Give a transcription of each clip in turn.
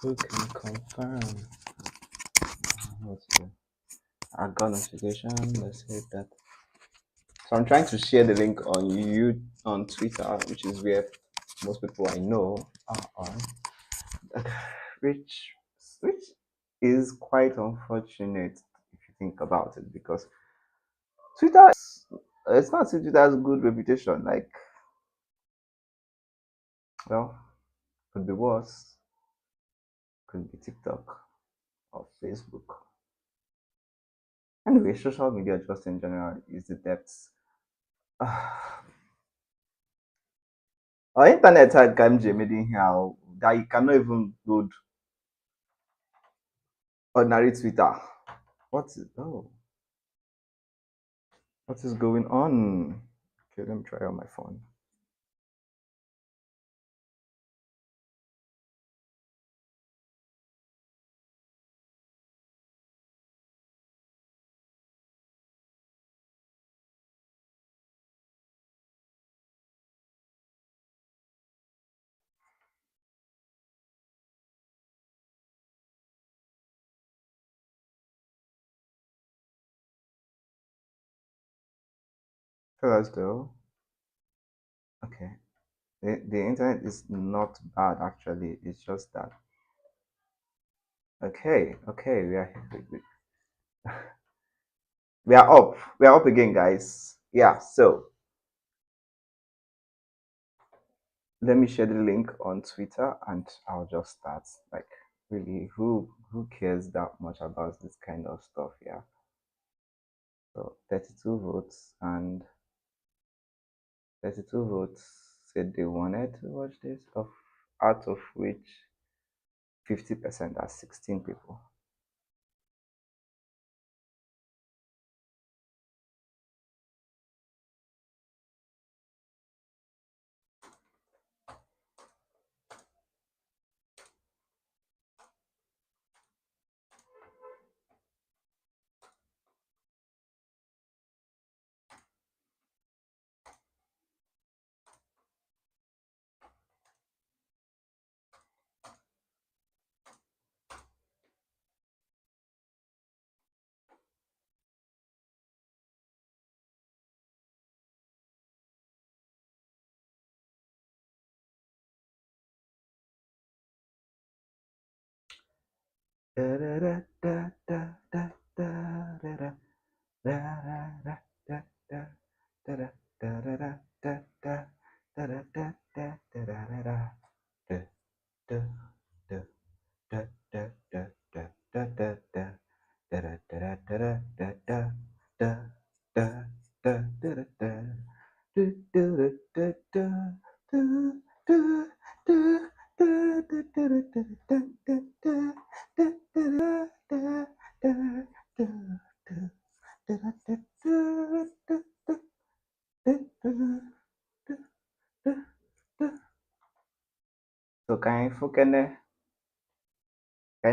Who can confirm? What's the I got notification. Let's hit that. So I'm trying to share the link on on Twitter, which is where most people I know are on. Which which is quite unfortunate if you think about it, because Twitter it's not as if Twitter has a good reputation. Like, well, could be worse. Could be TikTok or Facebook. Anyway, social media just in general is the depths. Our internet had KMJ made in here that you cannot even load ordinary Twitter. What is going on? Okay, let me try on my phone. First though, okay. The internet is not bad actually. It's just that okay, we are up. We are up again, guys. Yeah, so let me share the link on Twitter and I'll just start. Like, really, who cares that much about this kind of stuff? Yeah. So 32 votes, and 32 votes said they wanted to watch this, out of which 50% are 16 people. So can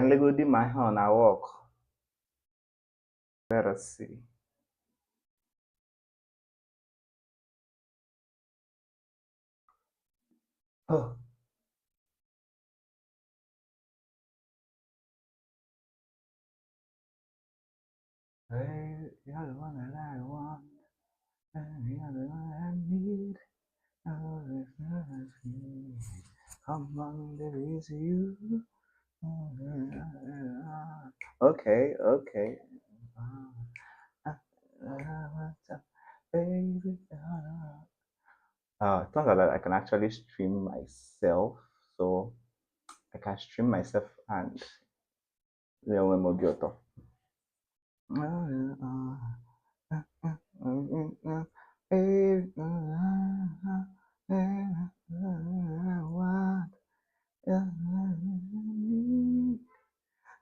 you go do my hand I walk? Let us see. Oh. Hey, you're the one that I want, and you're the one I need. Oh, it's not me. Come on, baby, it's you. Okay. Baby. It's not that I can actually stream myself, so I can stream myself and when Mogioto.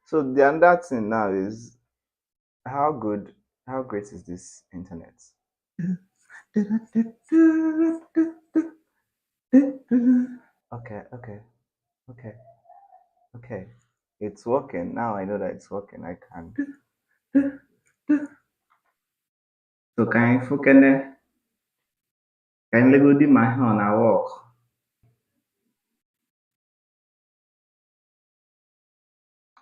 So the other thing now is how great is this internet? Okay. Okay. Okay. It's working. Now I know that it's working. I can. So can you go do my hand I walk?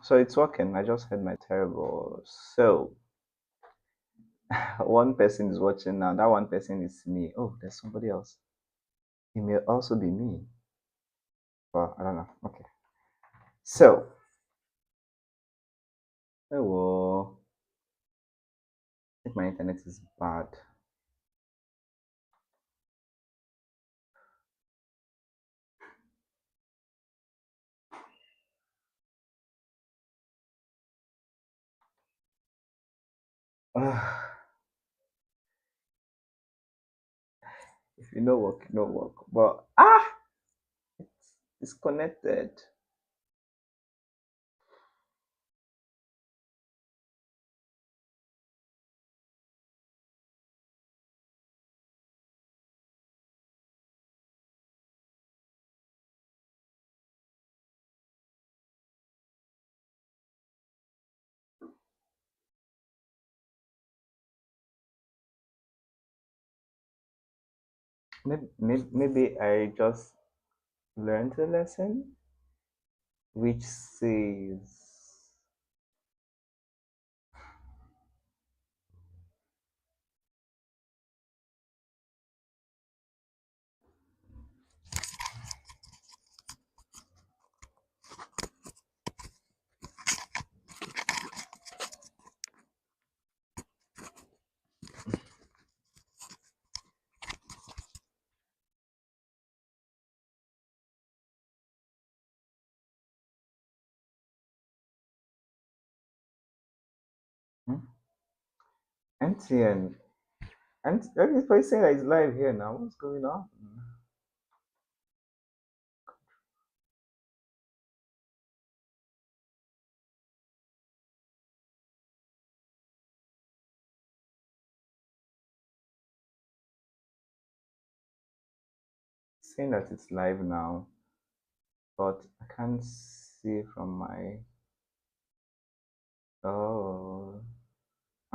So it's working. I just had my terrible. So one person is watching now. That one person is me. Oh, there's somebody else. It may also be me. Well, I don't know. Okay. So, hello. I think my internet is bad. If you know work, you know work. But it's disconnected. Maybe I just learned a lesson which says hmm? MTN. And everybody saying that it's live here now. What's going on? Saying that it's live now, but I can't see from my. Oh,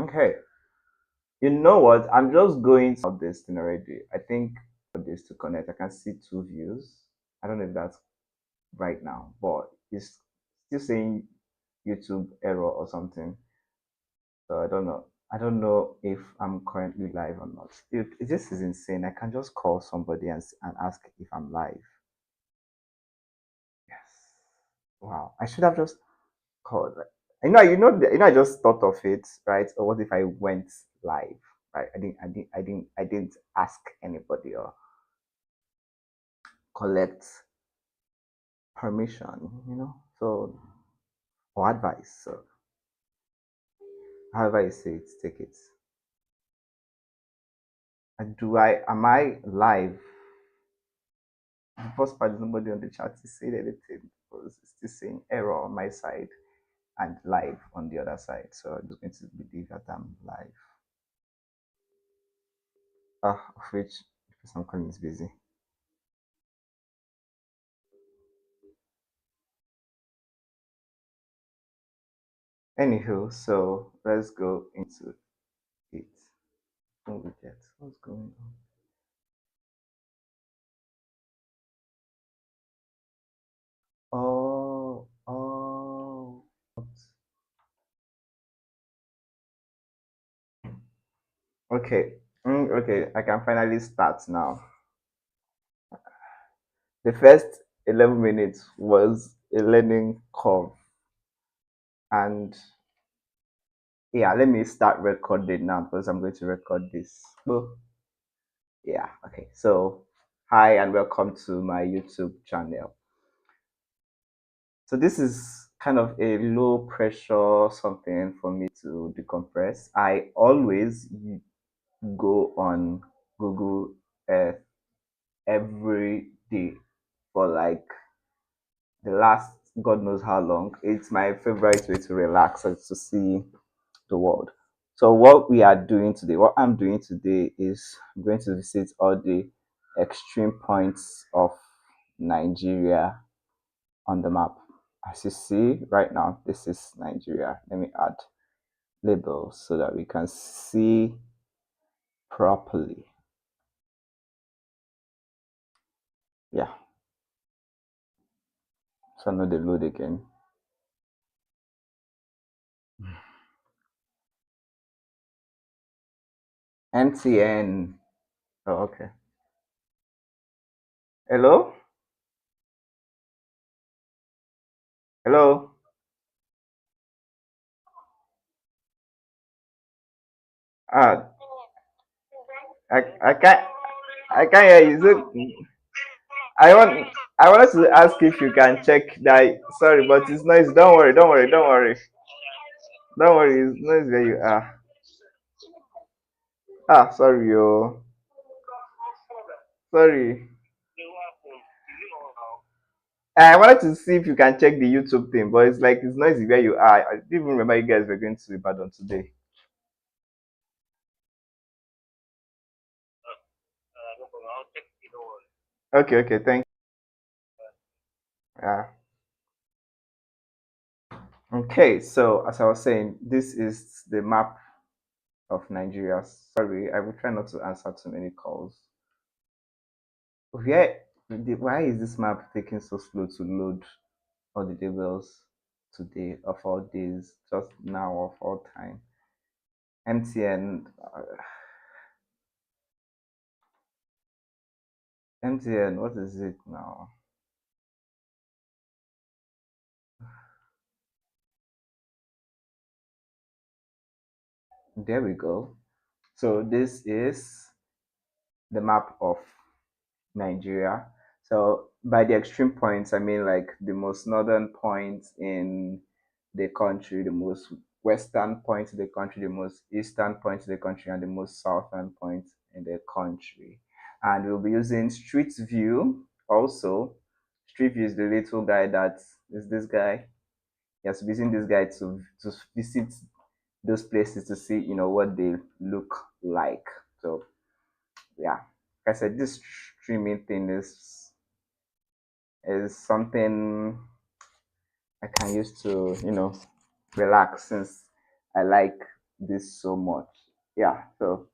okay. You know what? I'm just going to this thing already. I think for this to connect, I can see two views. I don't know if that's right now, but it's still saying YouTube error or something. So I don't know. I don't know if I'm currently live or not. This is insane. I can just call somebody and ask if I'm live. Yes. Wow. I should have just called. I just thought of it, right? Or what if I went live? Right? I didn't ask anybody or collect permission. So or advice. So however you say it, take it. And am I live? The first part is nobody on the chat is saying anything because it's still saying error on my side and live on the other side. So I'm just going to believe that I'm live. Of which the person I'm calling is busy. Anywho, so let's go into it. What we get? What's going on? Oh. Okay. Okay, I can finally start now. The first 11 minutes was a learning curve. And yeah, let me start recording now because I'm going to record this. Oh, yeah, okay. So, hi and welcome to my YouTube channel. So, this is kind of a low pressure something for me to decompress. I always go on Google Earth every day for like the last God knows how long. It's my favorite way to relax and to see the world. So what I'm doing today is I'm going to visit all the extreme points of Nigeria on the map. As you see right now, this is Nigeria. Let me add labels so that we can see properly. Yeah. So now they load again. MTN. Oh, okay. Hello? Hello? Ah, I can't hear you. I want I wanted to ask if you can check that. Sorry, but it's noisy. Don't worry. It's noisy where you are. Ah, sorry, yo. Sorry. I wanted to see if you can check the YouTube thing, but it's like it's noisy where you are. I didn't even remember you guys were going to Ibadan today. Okay, okay, thank you. Yeah. Okay, so as I was saying, this is the map of Nigeria. Sorry, I will try not to answer too many calls. Why is this map taking so slow to load all the tables today of all days, just now of all time? MTN, MTN, what is it now? There we go. So this is the map of Nigeria. So by the extreme points, I mean like the most northern point in the country, the most western point in the country, the most eastern point in the country, and the most southern point in the country. And we'll be using Street View also. Street View is the little guy that is this guy. He has to be using this guy to visit those places to see, what they look like. So yeah, like I said, this streaming thing is something I can use to, relax since I like this so much. Yeah, so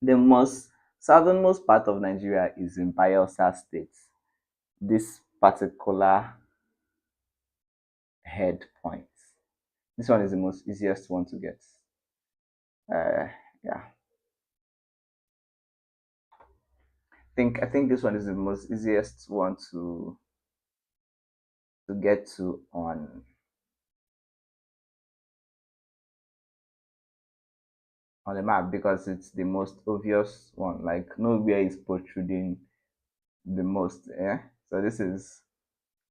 the most southernmost part of Nigeria is in Bayelsa State. This particular head point. This one is the most easiest one to get. Yeah, I think this one is the most easiest one to get to on the map because it's the most obvious one. Like nowhere is protruding the most. Yeah. So this is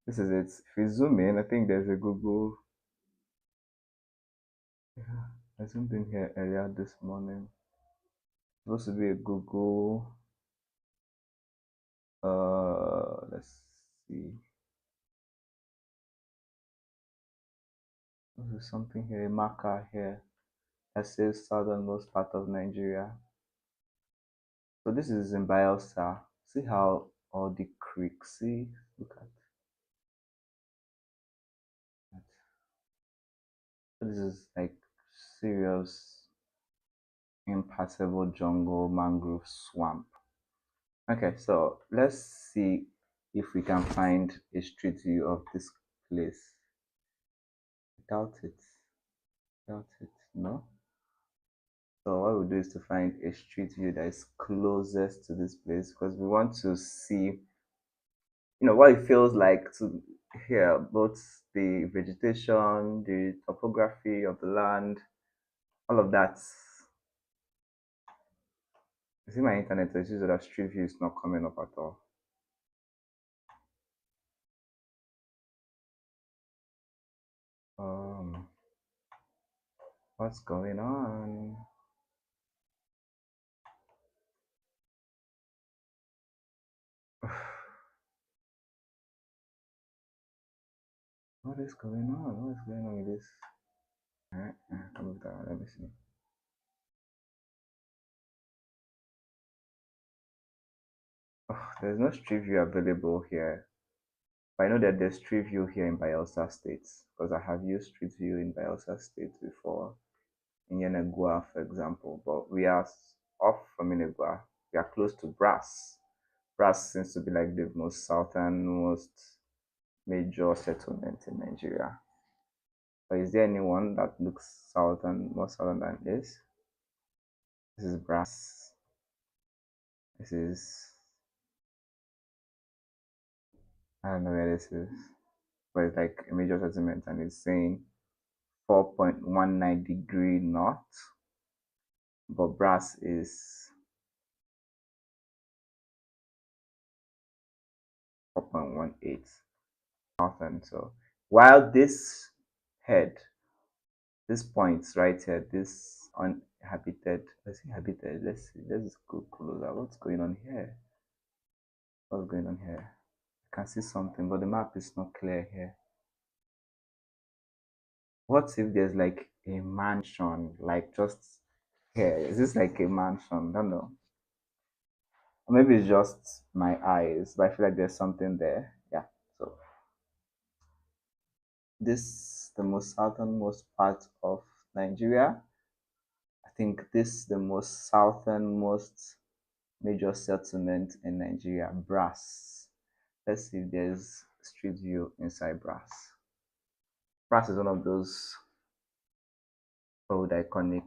it. If we zoom in, I think there's a Google. Yeah, I zoomed in here earlier this morning. It's supposed to be a Google. Let's see. There's something here, a marker here that says southernmost part of Nigeria. So this is in Bayelsa. See how all the creeks. See, look at that. So this is like serious impassable jungle mangrove swamp. Okay, so let's see if we can find a street view of this place. Doubt it. Doubt it. No. So what we'll do is to find a street view that is closest to this place because we want to see, what it feels like to hear both the vegetation, the topography of the land, all of that. You see my internet, it's just that street view is not coming up at all. Um, what's going on? What is going on? What is going on with this? Move that. Let me see. Oh, there's no street view available here. But I know that there's street view here in Bayelsa State because I have used street view in Bayelsa State before in Yenagua, for example. But we are off from Yenagua. We are close to Brass. Brass seems to be like the most southernmost major settlement in Nigeria. But is there anyone that looks southern, more southern than this? This is Brass. This is, I don't know where this is, but it's like a major settlement and it's saying 4.19 degree north, but Brass is 4.18 northern. So while this head, this points right here, this uninhabited, let's see, habited, let's see, let's go closer. What's going on here? What's going on here? I can see something, but the map is not clear here. What if there's like a mansion, like just here? Is this like a mansion? I don't know. Or maybe it's just my eyes, but I feel like there's something there. Yeah. So this the most southernmost part of Nigeria. I think this is the most southernmost major settlement in Nigeria, Brass. Let's see if there's street view inside Brass. Brass is one of those old iconic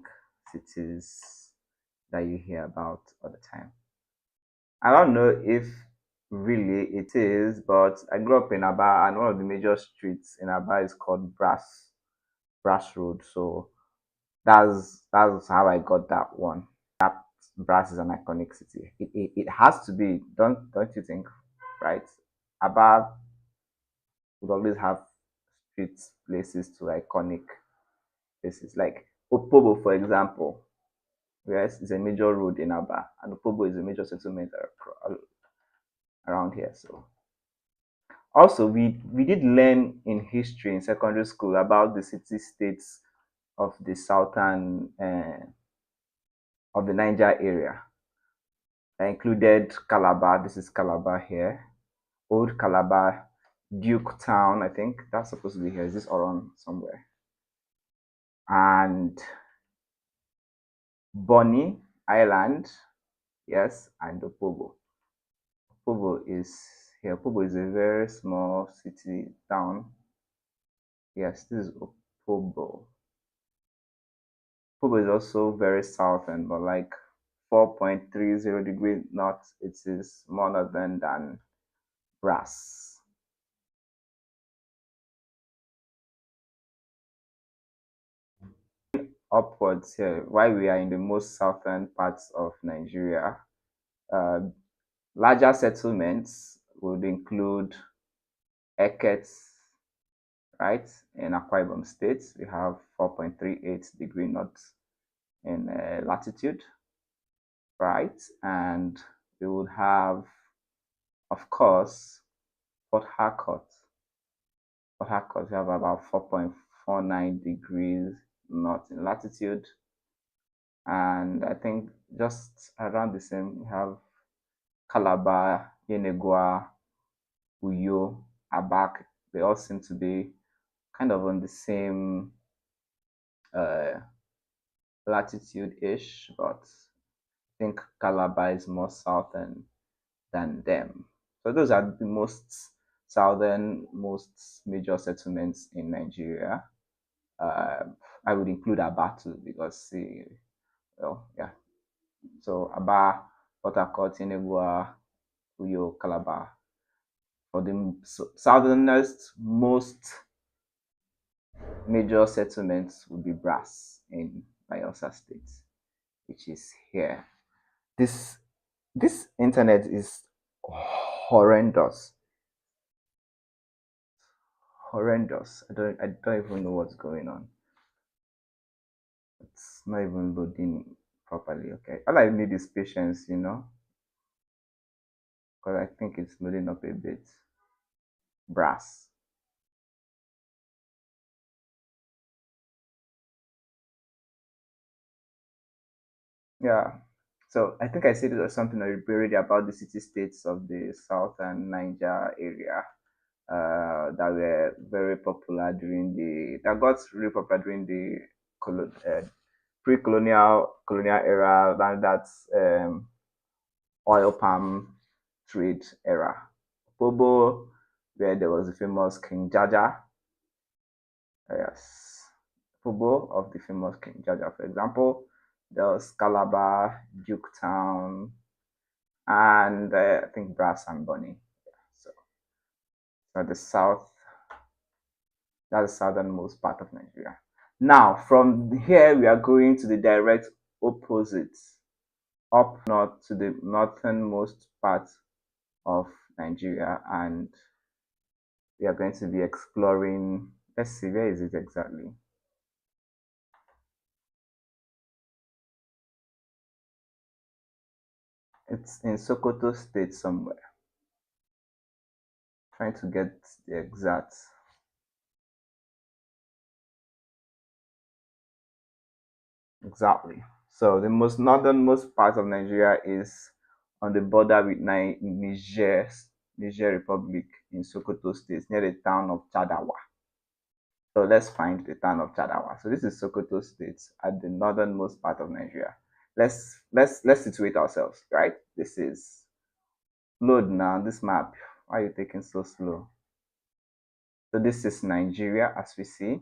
cities that you hear about all the time. I don't know if really it is, but I grew up in Aba, and one of the major streets in Aba is called Brass Road. So that's how I got that one. That Brass is an iconic city. It has to be, don't you think? Right? Aba would always have streets, places to iconic places. Like Opobo, for example. Yes, is a major road in Aba, and Opobo is a major settlement around here. So also we did learn in history in secondary school about the city states of the southern of the Niger area. I included Calabar. This is Calabar here. Old Calabar, Duke Town. I think that's supposed to be here. Is this around somewhere? And Bonny Island, yes, and Opobo. Opobo is here. Opobo is a very small city town. Yes, this is Opobo. Opobo is also very southern, but like 4.30 degrees north, it is more northern than Brass. Upwards here, while we are in the most southern parts of Nigeria, uh, larger settlements would include Eket, right? In Akwa Ibom State, we have 4.38 degree north in latitude, right? And we would have, of course, Port Harcourt. Port Harcourt, we have about 4.49 degrees north in latitude. And I think just around the same, we have Calabar, Yenegua, Uyo, Abak. They all seem to be kind of on the same uh, latitude-ish, but I think Calabar is more southern than them. So those are the most southern, most major settlements in Nigeria. Uh, I would include Aba too because, well, yeah. So Aba, Port Harcourt, Yenegua, Uyo, Calabar. For the southernest, most major settlements would be Brass in Bayelsa State, which is here. This internet is horrendous. Horrendous. I don't even know what's going on. It's not even loading properly. Okay. All I need is patience, because I think it's loading up a bit. Brass. Yeah. So I think I said it or something already about the city states of the South and Niger area that were very popular during that got really popular during the pre-colonial colonial era, and that's oil palm trade era. Pobo, where there was the famous King Jaja. Yes, Pobo of the famous King Jaja, for example. There was Calabar, Duketown, and I think Brass and Bonny. So, so the south, that's the southernmost part of Nigeria. Now, from here, we are going to the direct opposite, up north to the northernmost part of Nigeria, and we are going to be exploring. Let's see, where is it exactly? It's in Sokoto State somewhere. Trying to get the exact. Exactly. So the most northernmost part of Nigeria is on the border with Niger Republic in Sokoto State, near the town of Chadawa. So let's find the town of Chadawa. So this is Sokoto State at the northernmost part of Nigeria. Let's situate ourselves, right? This is load now. This map. Why are you taking so slow? So this is Nigeria, as we see.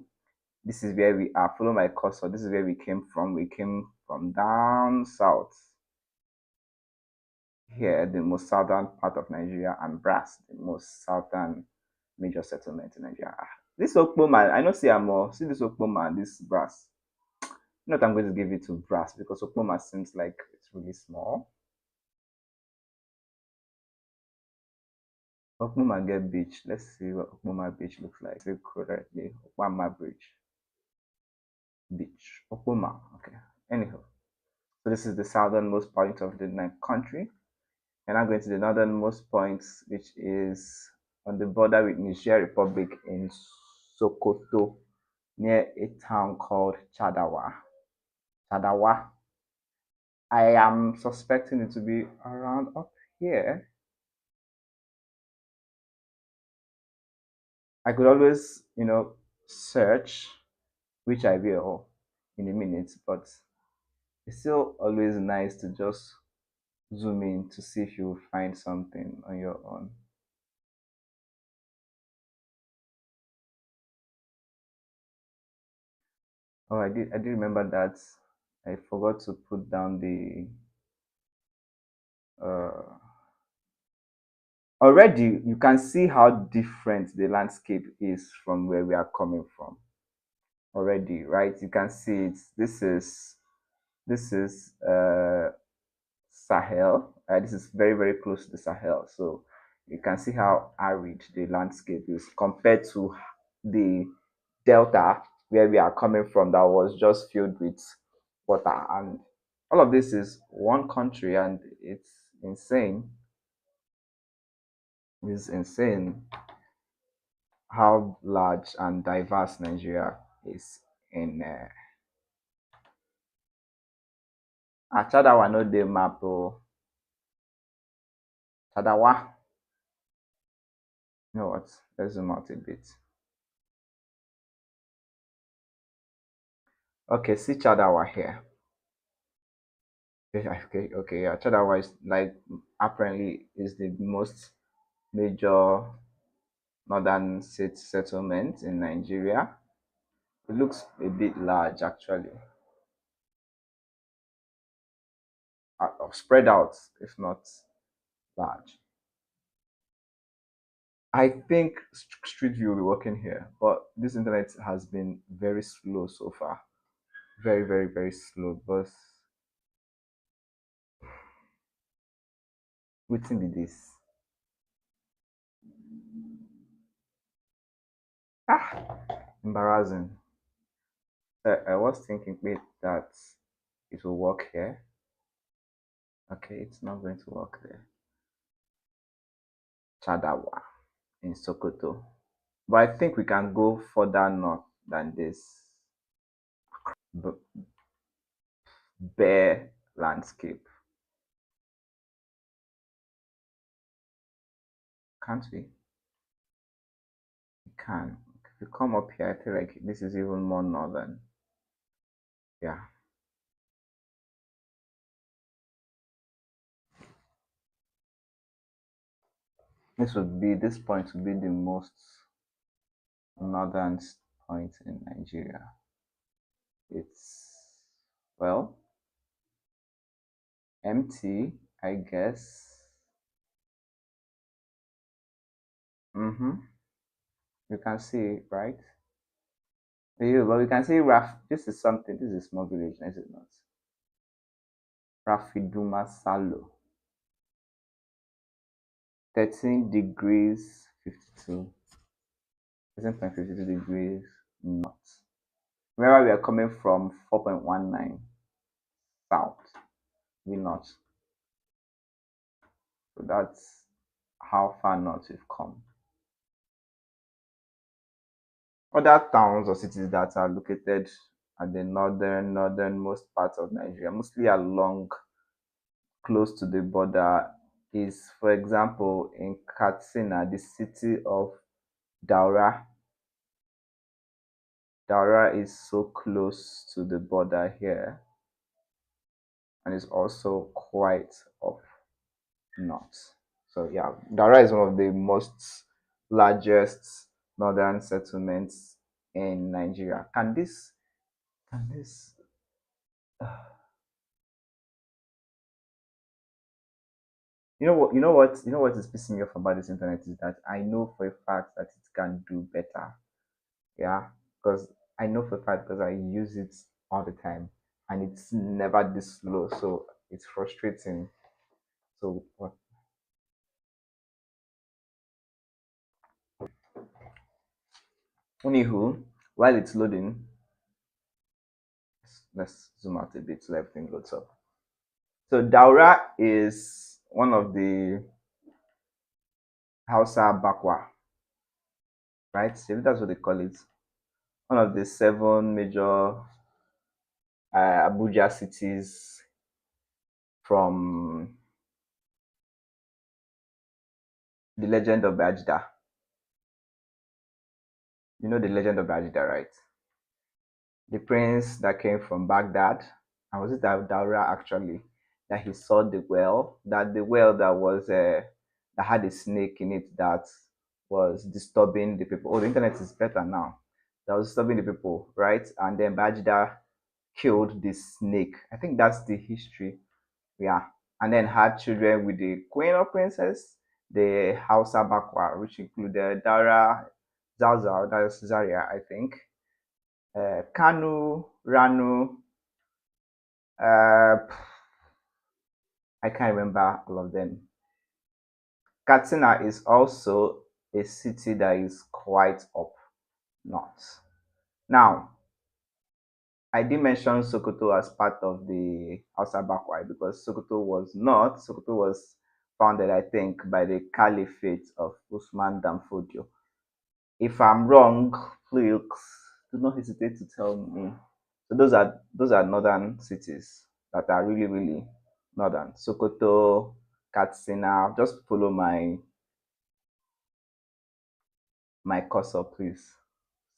This is where we are. Follow my cursor. This is where we came from. We came from down south. Here, the most southern part of Nigeria, and Brass, the most southern major settlement in Nigeria. This Okpoma, I know see more. See this Okpoma and this Brass. You know what, I'm going to give it to Brass because Okpoma seems like it's really small. Okpoma get beach. Let's see what Okpoma beach looks like. Say correctly. Okpoma bridge. Beach. Okpoma. Okay. Anyhow. So this is the southernmost point of the country. And I'm going to the northernmost point, which is on the border with Niger Republic in Sokoto, near a town called Chadawa. Chadawa. I am suspecting it to be around up here. I could always, search, which I will in a minute, but it's still always nice to just zoom in to see if you find something on your own. Oh, I did remember that. I forgot to put down the uh, already you can see how different the landscape is from where we are coming from already, right? You can see it. This is Sahel. This is very, very close to the Sahel. So you can see how arid the landscape is compared to the delta where we are coming from, that was just filled with water. And all of this is one country, and it's insane how large and diverse Nigeria is in. Chadawa no dey map o. Chadawa. You know what? Let's zoom out a bit. Okay, see Chadawa here. Okay, yeah. Chadawa is like apparently is the most major northern state settlement in Nigeria. It looks a bit large actually. Spread out, if not large. I think Street View will be working here, but this internet has been very slow so far. Very, very, very slow. But wetin be this? Embarrassing. I was thinking, wait, that it will work here. Okay, it's not going to work there. Chadawa in Sokoto. But I think we can go further north than this bare landscape. Can't we? We can. If you come up here, I feel like this is even more northern. Yeah. This point would be the most northern point in Nigeria. It's, well, empty, I guess. Mm-hmm. You can see, right? Yeah, but we can see Raf. This is something. This is a small village, is it not? Rafiduma Salo, 13 degrees 52, 13.52 degrees north. Remember, we are coming from 4.19 south, we north. So that's how far north we've come. Other towns or cities that are located at the northernmost part of Nigeria, mostly along close to the border, is, for example, in Katsina, the city of Daura. Daura is so close to the border here and is also quite up north. So yeah, Daura is one of the most largest northern settlements in Nigeria. Can this you know what is pissing me off about this internet is that I know for a fact that it can do better. Yeah, because I know for a fact because I use it all the time and it's never this slow, so it's frustrating. So what? Anywho, while it's loading, let's zoom out a bit so everything loads up. So Daura is one of the Hausa Bakwa, right? So that's what they call it. One of the seven major Abuja cities from the legend of Bajda. You know the legend of Bajda, right? The prince that came from Baghdad, and was it Daura actually, that he saw the well that was that had a snake in it that was disturbing the people. Oh, the internet is better now. That was disturbing the people, right? And then Bajda killed the snake. I think that's the history. Yeah, and then had children with the queen or princess, the Hausa Bakwa, which included Dara, Zaza, that's Zaria, I think, Kanu, Ranu. Uh, I can't remember all of them. Katsina is also a city that is quite up north. Now, I did mention Sokoto as part of the Hausa Bakwai because Sokoto was founded, I think, by the Caliphate of Usman Danfodio. If I'm wrong, please do not hesitate to tell me. So those are northern cities that are really, really northern. Sokoto, Katsina. Just follow my cursor, please.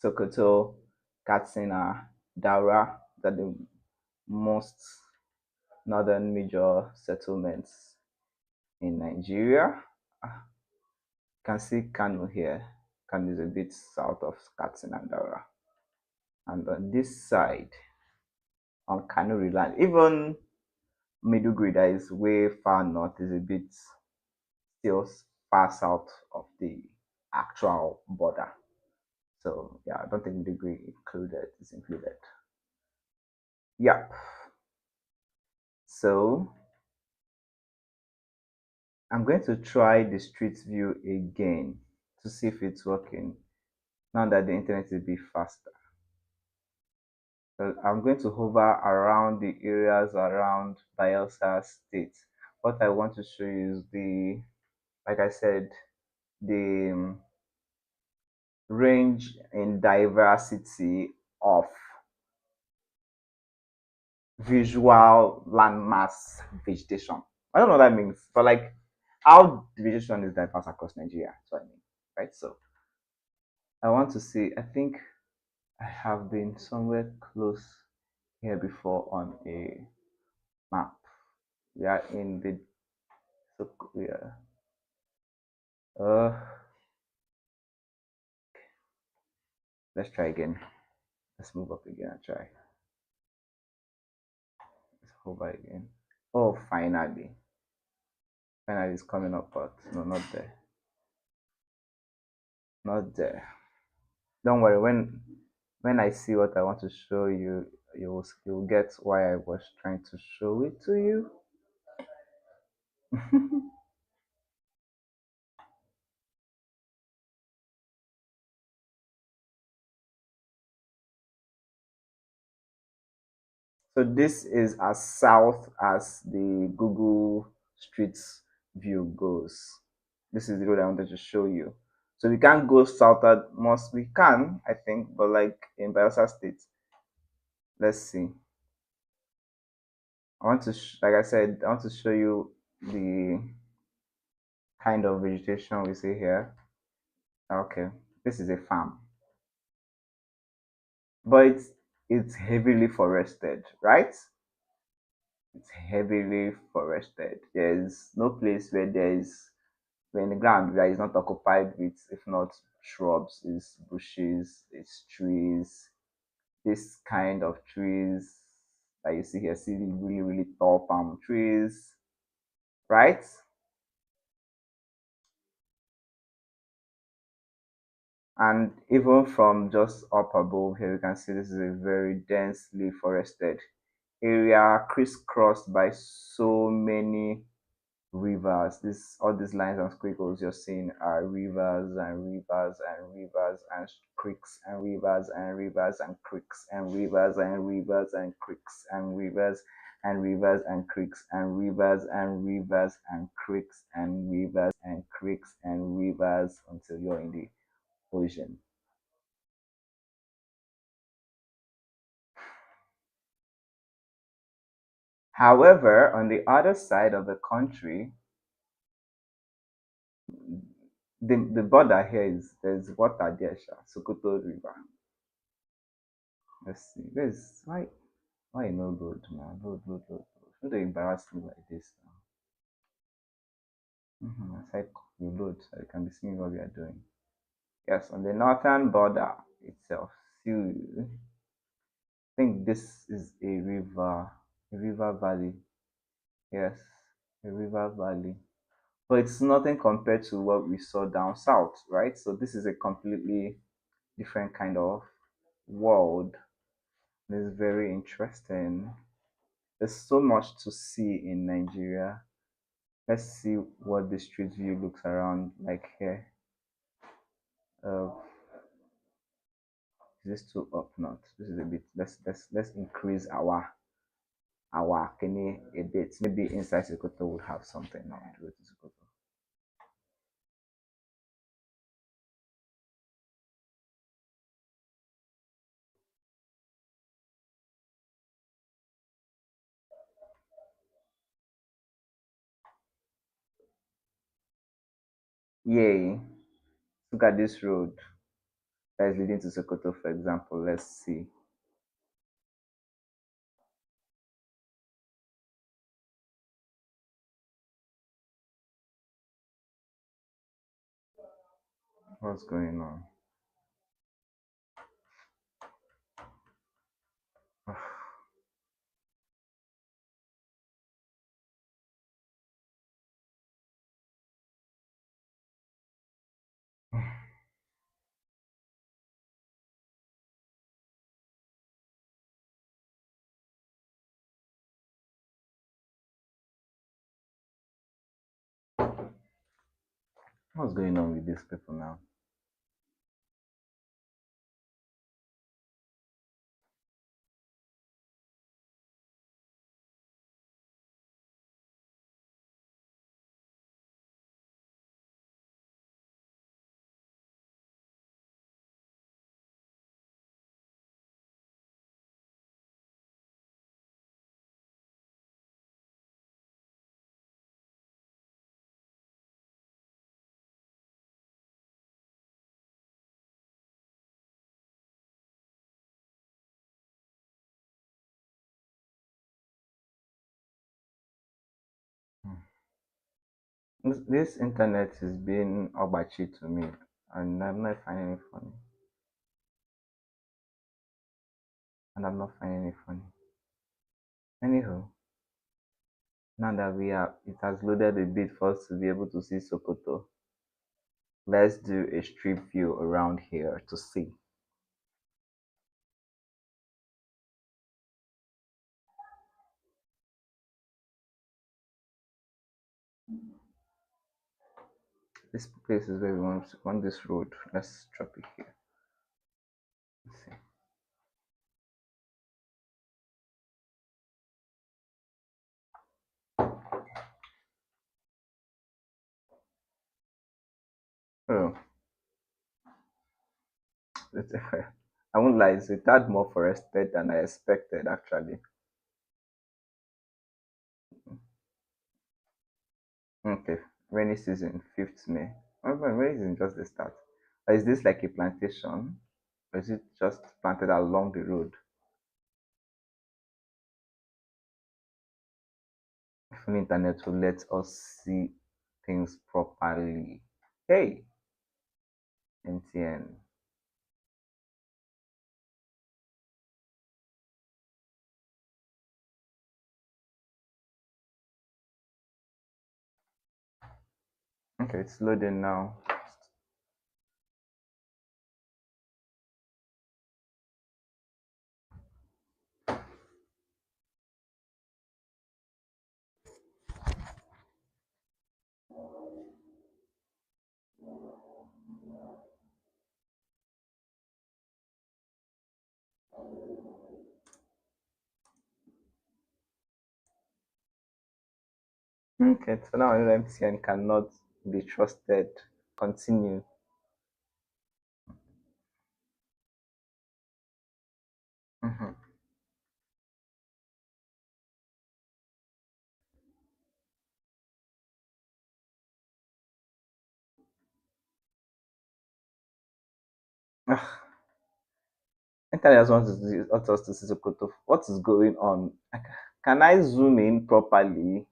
Sokoto, Katsina, Daura, that are the most northern major settlements in Nigeria. You can see Kano here. Kano is a bit south of Katsina and Daura. And on this side, on Kanuri land, even Maiduguri, that is way far north, is a bit still far south of the actual border. So yeah, I don't think Maiduguri is included. Yeah. So I'm going to try the street view again to see if it's working now that the internet is a bit faster. So I'm going to hover around the areas around Bayelsa State. What I want to show you is like I said, the range in diversity of visual landmass vegetation. I don't know what that means, but like how the vegetation is diverse across Nigeria. That's what I mean, right? So I want to see. I think I have been somewhere close here before on a map. We are in the so we are. Uh, let's try again. Let's move up again and try. Let's hover again. Oh, finally. Finally, it's coming up, but no, not there. Not there. Don't worry. When I see what I want to show you, you'll get why I was trying to show it to you. So this is as south as the Google Streets view goes. This is the road I wanted to show you. So we can't go southward. Most we can, I think, but like in Bayelsa State, let's see. Like I said, I want to show you the kind of vegetation we see here. Okay, this is a farm, but it's heavily forested, right? It's heavily forested. There's no place where there is when the ground that is not occupied with, if not shrubs, is bushes, it's trees. This kind of trees that you see here, see the really, really tall palm trees, right? And even from just up above here, you can see this is a very densely forested area crisscrossed by so many rivers. This all these lines and squiggles you're seeing are rivers and rivers and rivers and creeks and rivers and rivers and creeks and rivers and rivers and creeks and rivers and rivers and creeks and rivers and rivers and creeks and rivers and creeks and rivers until you're in the ocean. However, on the other side of the country, the border here is there's water there, Sokoto River. Let's see. There's why no load, man? Load. Don't they embarrass me like this now? I said you load so you can be seeing what we are doing. Yes, on the northern border itself. See, I think this is a river valley. Yes, a river valley. But it's nothing compared to what we saw down south, right? So this is a completely different kind of world. It's very interesting. There's so much to see in Nigeria. Let's see what the street view looks around like here. Uh, is this too up north? This is a bit. Let's increase our kidney a bit. Maybe inside Sokoto would have something now to go to Sokoto. Yay! Look at this road that is leading to Sokoto, for example. Let's see what's going on. What's going on with these people now? This internet is being obachi to me, and I'm not finding it funny. And I'm not finding it funny. Anywho, Now that it has loaded a bit for us to be able to see Sokoto. Let's do a street view around here to see. This place is where we want this road. Let's drop it here. Let's see. Oh, it's, I won't lie, it's a tad more forested than I expected actually. Okay, rainy season, 5th May. Oh, but rainy season just the start. Or is this like a plantation? Or is it just planted along the road? If the internet will let us see things properly. Hey, MTN. Okay, it's loading now. Okay, so now MTN cannot be trusted. Continue. Mhm. Ugh, internet just wants us to see Sokoto. What is going on? Can I zoom in properly?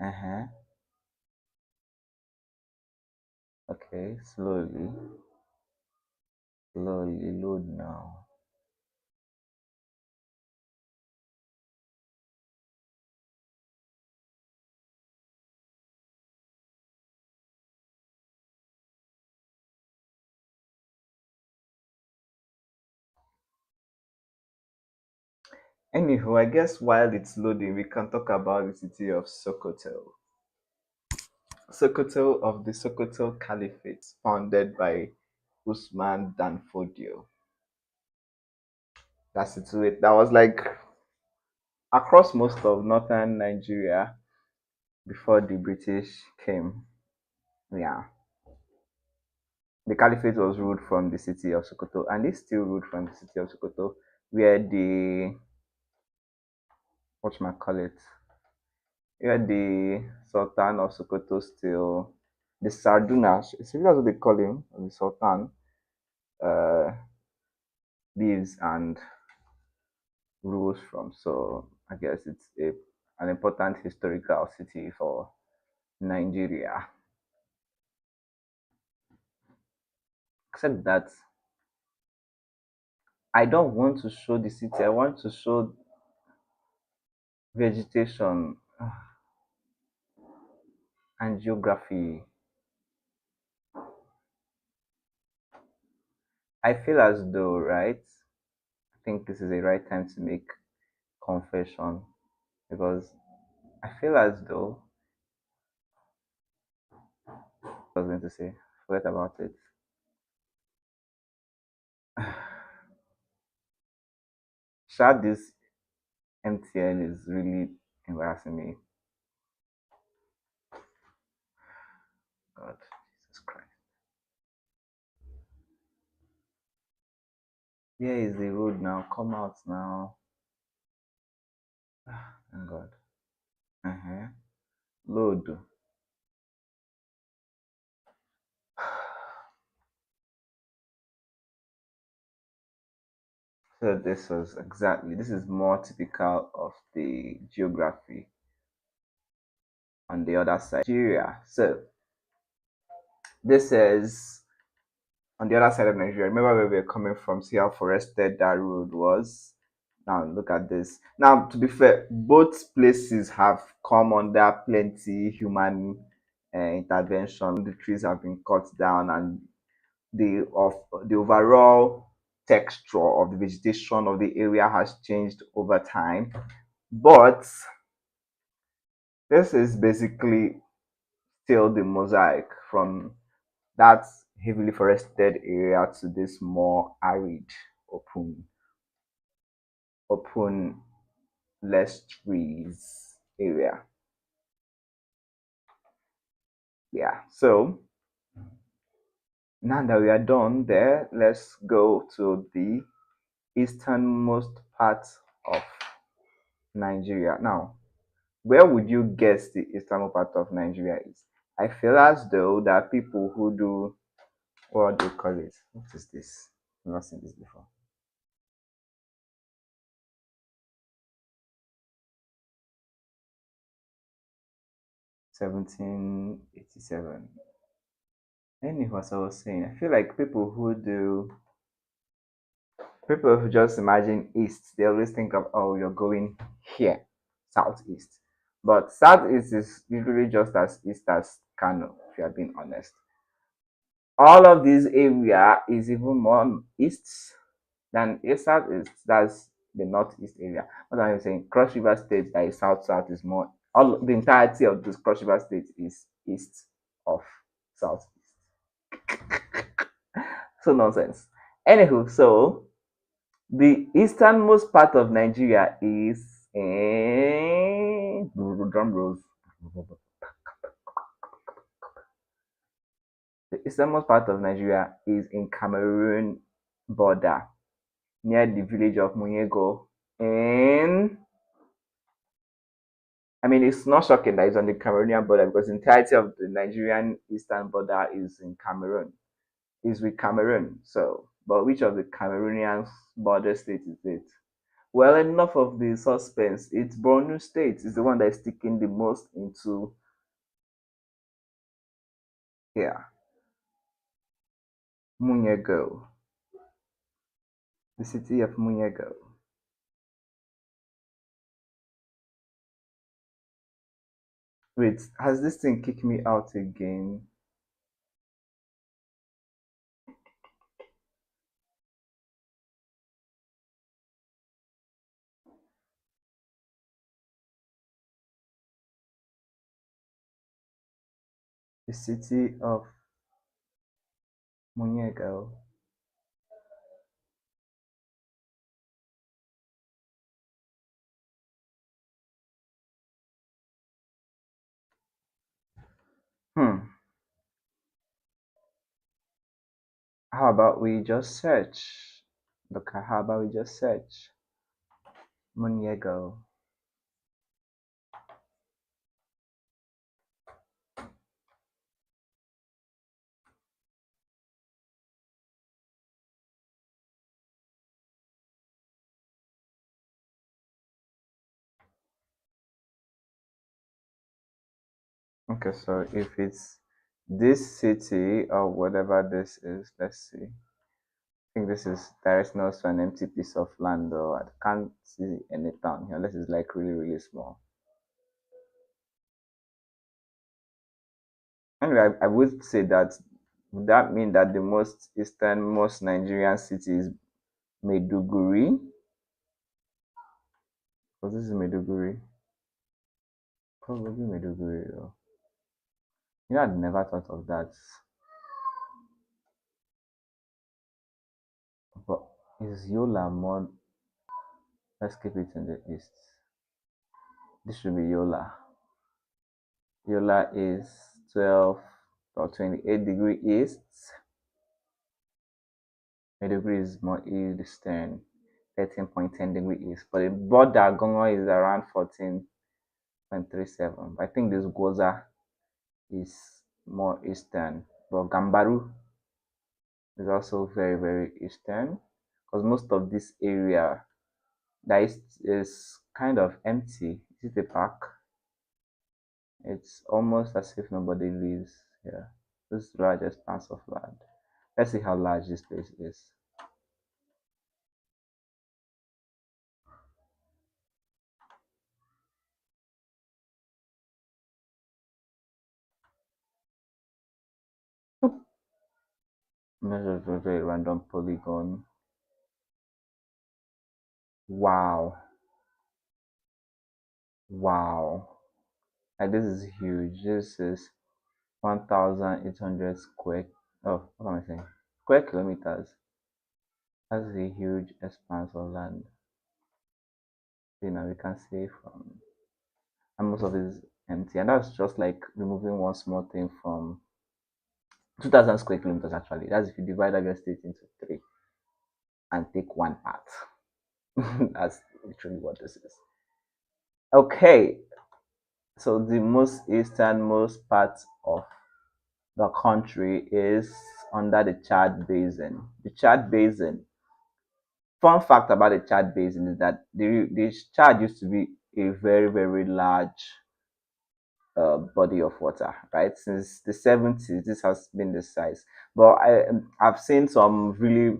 Uh-huh. Okay, slowly. Slowly load now. Anywho, I guess while it's loading, we can talk about the city of Sokoto. Sokoto of the Sokoto Caliphate, founded by Usman Dan Fodio. That was like across most of northern Nigeria before the British came. Yeah. The Caliphate was ruled from the city of Sokoto, and it's still ruled from the city of Sokoto, where the whatchamacallit, where the Sultan of Sokoto still, the Sarduna, is that's what they call him, the Sultan, uh, lives and rules from. So I guess it's an important historical city for Nigeria. Except that I don't want to show the city. I want to show vegetation and geography. I feel as though, right? I think this is the right time to make confession because I feel as though I was going to say, forget about it. Shad, this MTN is really embarrassing me. God, Jesus Christ. Here is the road now. Come out now. Thank God. Uh-huh. Load. So this is more typical of the geography on the other side. Nigeria. So this is on the other side of Nigeria. Remember where we were coming from, see how forested that road was? Now look at this. Now, to be fair, both places have come under plenty human intervention. The trees have been cut down, and the overall texture of the vegetation of the area has changed over time. But this is basically still the mosaic from that heavily forested area to this more arid, open, open, less trees area. Yeah. So now that we are done there, let's go to the easternmost part of Nigeria. Now, where would you guess the eastern part of Nigeria is? I feel as though that people who do, what do you call it? What is this? I've not seen this before. 1787. Anyhow, as I was saying, I feel like people who just imagine east, they always think of, oh, you're going here, southeast. But southeast is usually just as east as Kano, if you're being honest. All of this area is even more east than southeast. That's the northeast area. What I'm saying, Cross River State, that is south is more. All the entirety of this Cross River State is east of southeast. So nonsense. Anywho, so the easternmost part of Nigeria is in drum rolls. The easternmost part of Nigeria is in Cameroon border near the village of Munyego. And I mean, it's not shocking that it's on the Cameroonian border because the entirety of the Nigerian eastern border is in Cameroon, is with Cameroon. So, but which of the Cameroonian border states is it? Well, enough of the suspense. It's Borno State is the one that is sticking the most into here. Munyego, the city of Munyego. Wait, has this thing kicked me out again? The city of Munyego. Hmm. How about we just search? Look, how about we just search Munyego? Okay, so if it's this city or whatever this is, let's see. I think this is directional to an empty piece of land, though. I can't see any town here unless it's like really, really small. Anyway, I would say that would that mean that the most easternmost Nigerian city is Maiduguri? Because this is Maiduguri. Probably Maiduguri, though. You know, I'd never thought of that. But is Yola more? Let's keep it in the east. This should be Yola. Yola is 12 or 28-degree east. Maiduguri is more eastern, 13.10-degree east. But the border Gongo is around 14.37. I think this Goza is more eastern. But Gambaru is also very, very eastern because most of this area that is kind of empty. Is it a park? It's almost as if nobody lives here. This large expanse of land. Let's see how large this place is. Measure a very random polygon. Wow. Wow. Like this is huge. This is 1,800 square. Oh, what am I saying? Square kilometers. That's a huge expanse of land. You know, we can see from, and most of it is empty. And that's just like removing one small thing from 2,000 square kilometers actually. That's if you divide your state into three and take one part. That's literally what this is. Okay, so the most easternmost part of the country is under the Chad Basin. The Chad Basin. Fun fact about the Chad Basin is that the Chad used to be a very, very large body of water, right? Since the 70s, this has been the size. But I've seen some really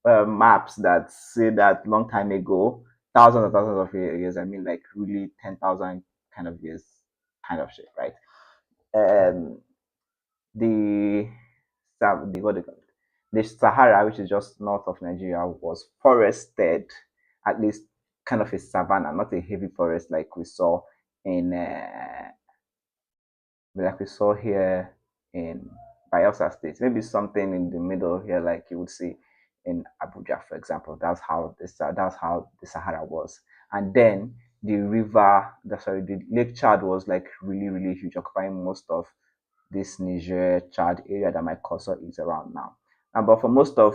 maps that say that long time ago, thousands and thousands of years, I mean like really 10,000 kind of years, kind of shit, right? Um, the what they call it? The Sahara, which is just north of Nigeria, was forested, at least kind of a savanna, not a heavy forest in uh, like we saw here in Bayelsa State. Maybe something in the middle here, like you would see in Abuja, for example. That's how the Sahara was. And then the Lake Chad was like really, really huge, occupying most of this Niger Chad area that my cursor is around now. And but for most of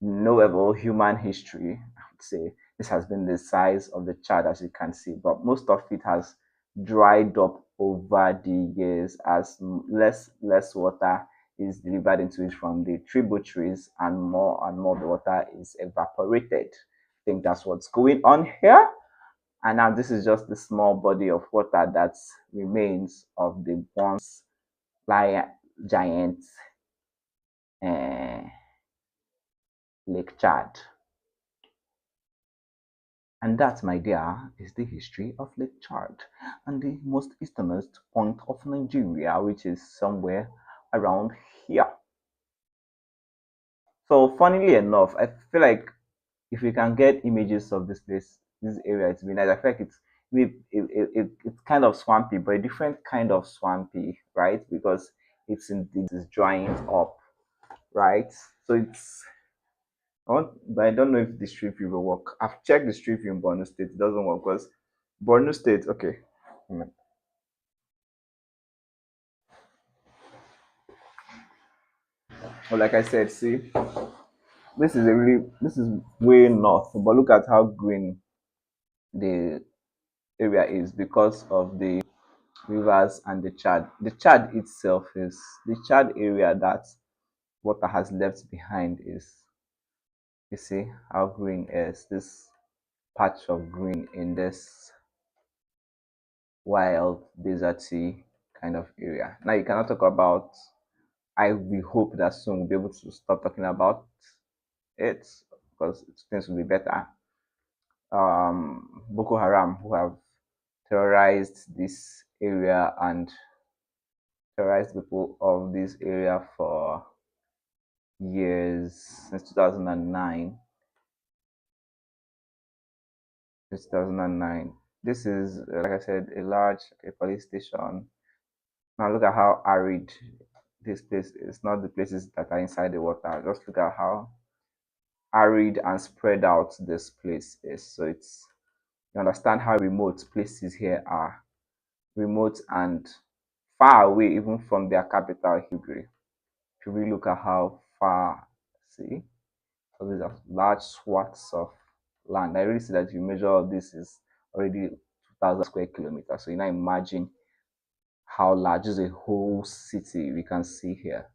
knowable human history, I would say this has been the size of the Chad as you can see, but most of it has dried up over the years as less water is delivered into it from the tributaries and more of the water is evaporated. I think that's what's going on here. And now this is just the small body of water that remains of the once giant uh, Lake Chad. And that, my dear, is the history of Lake Chad and the most easternmost point of Nigeria, which is somewhere around here. So, funnily enough, I feel like if we can get images of this place, this area, it's be nice. I feel like it's kind of swampy, but a different kind of swampy, right? Because it's drying up, right? So but I don't know if the street view will work. I've checked the street view in Borno State, it doesn't work because Borno State, okay. Well, like I said, see, this is way north, but look at how green the area is because of the rivers and the Chad. The Chad itself is the Chad area that water has left behind is, you see how green is this patch of green in this wild deserty kind of area. Now you cannot talk about, I we hope that soon we'll be able to stop talking about it because things will be better. Boko Haram, who have terrorized this area and terrorized people of this area for years, since 2009. Since 2009. This is, like I said, a large police station. Now look at how arid this place is. Not the places that are inside the water. Just look at how arid and spread out this place is. So it's, you understand how remote places here are. Remote and far away even from their capital, Hillary. If you really look at how far, see, so these are large swaths of land. I really see that you measure all this is already 2,000 square kilometers. So you now imagine how large is a whole city we can see here.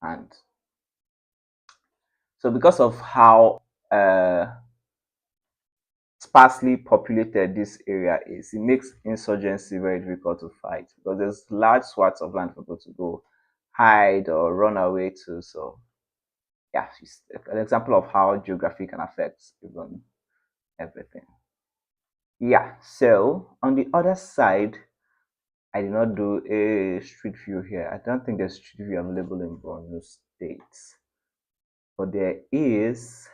And so because of how sparsely populated this area is, it makes insurgency very difficult to fight because there's large swaths of land for people to go hide or run away to. So yeah, it's an example of how geography can affect even everything. Yeah, so on the other side I did not do a street view here. I don't think there's street view available in Borno State, but there is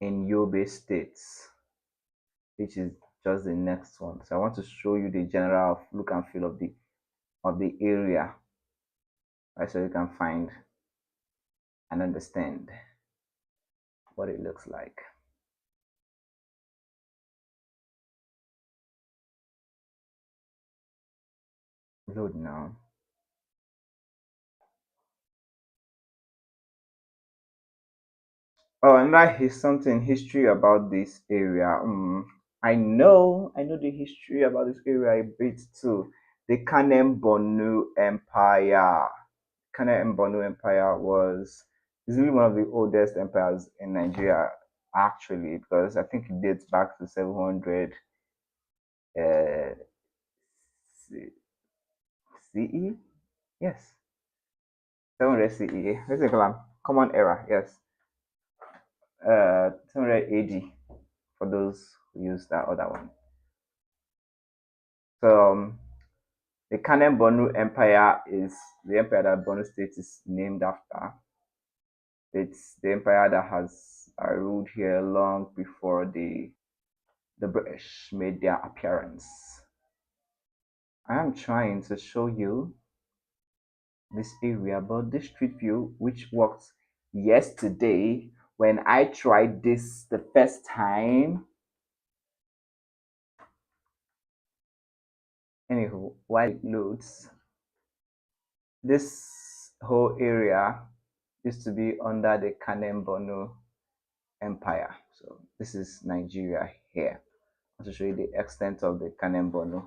in Yobe State, which is just the next one. So I want to show you the general look and feel of the area, right? So you can find and understand what it looks like. Load now. Oh, and that is something history about this area. I know the history about this area a bit too. The Kanem Bonu Empire. Kanem Bonu Empire was is really one of the oldest empires in Nigeria, actually, because I think it dates back to 700 uh, CE. Yes, 700 CE. Let's say common era. Yes, 200 AD for those who use that other one. So the Kanem Bornu Empire is the empire that Bornu State is named after. It's the empire that has ruled here long before the British made their appearance. I am trying to show you this area, but this street view, which worked yesterday when I tried this the first time. Anywho, while it loads, this whole area used to be under the Kanem Bornu Empire. So this is Nigeria here. I want to show you the extent of the Kanem Bornu.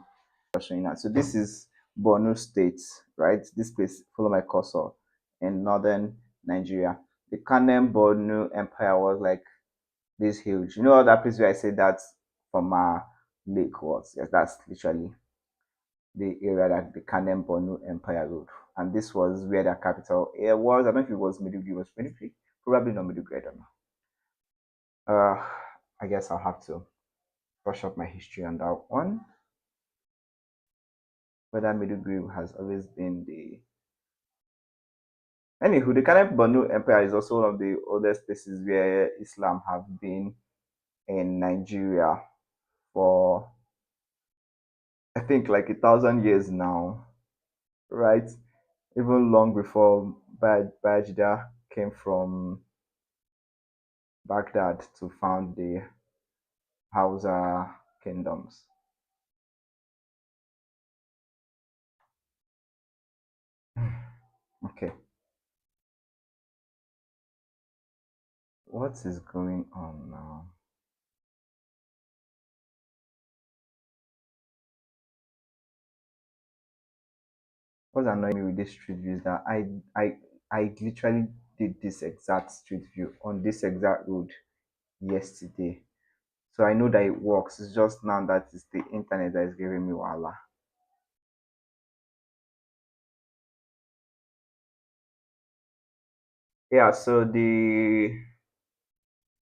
Showing that. So this is Bornu State, right? This place, follow my cursor, in northern Nigeria. The Kanem Bornu Empire was like this huge. You know that place where I said that from Lake was? Yes, that's literally the area that the Kanem Bornu Empire ruled. And this was where the capital was. I don't know if it was Maiduguri, it was Maiduguri. Probably not Maiduguri, I don't know. I guess I'll have to brush up my history on that one. Whether Maiduguri has always been the Anywho, the Kanem Bornu Empire is also one of the oldest places where Islam have been in Nigeria for I think like 1,000 years now, right? Even long before Bajida came from Baghdad to found the Hausa kingdoms. Okay, what is going on now? What's annoying me with this street view is that I literally did this exact street view on this exact road yesterday. So I know that it works. It's just now that it's the internet that is giving me wahala. Yeah, so the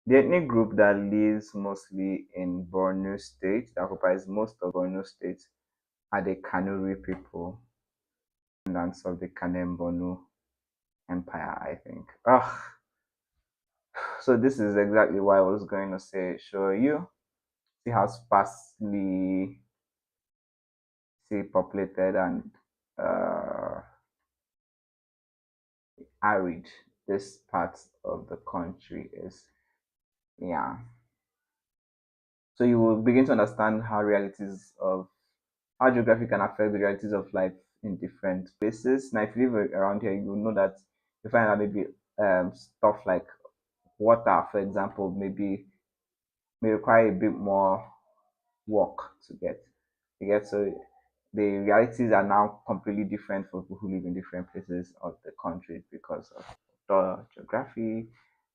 ethnic group that lives mostly in Borno State, that occupies most of Borno State, are the Kanuri people, descendants of the Kanem Bornu Empire, I think. Ugh. So this is exactly what I was going to say. Show you. See how sparsely populated and uh, arid this part of the country is. Yeah. So you will begin to understand how geography can affect the realities of life in different places. Now, if you live around here, you will know that you find that maybe stuff like water, for example, may require a bit more work to get. You get so the realities are now completely different for people who live in different places of the country because of the geography.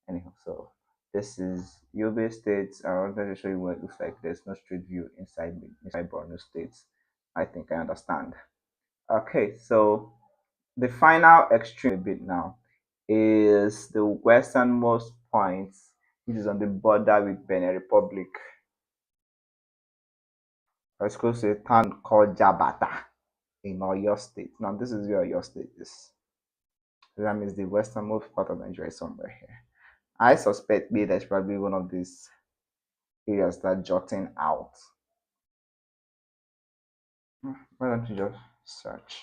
Anyhow, so this is Yobe State. I wanted to show you what it looks like. There's no street view inside Borno State. I think I understand. Okay, so the final extreme a bit now is the westernmost point, which is on the border with Benin Republic. It's close to a town called Jabata in Oyo State. Now, this is where Oyo State is. That means the westernmost part of Nigeria is somewhere here. I suspect maybe that's probably one of these areas that jutting out. Why don't you just search?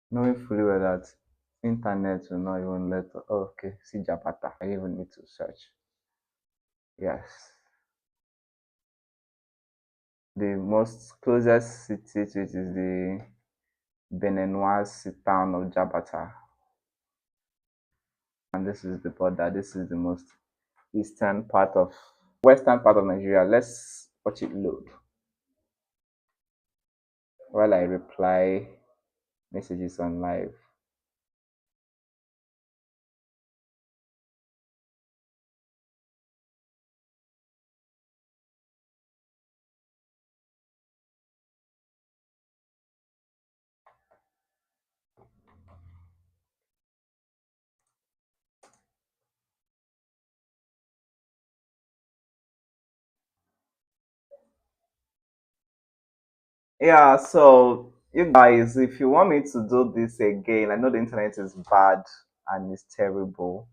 Knowing fully well that internet will not even let. Oh, okay, see Japata. I even need to search. Yes, the most closest city to it is the Benenoise town of Jabata, and this is the border. This is the most eastern part of western part of Nigeria. Let's watch it load while I reply messages on live. Yeah, so you guys, if you want me to do this again, I know the internet is bad and it's terrible.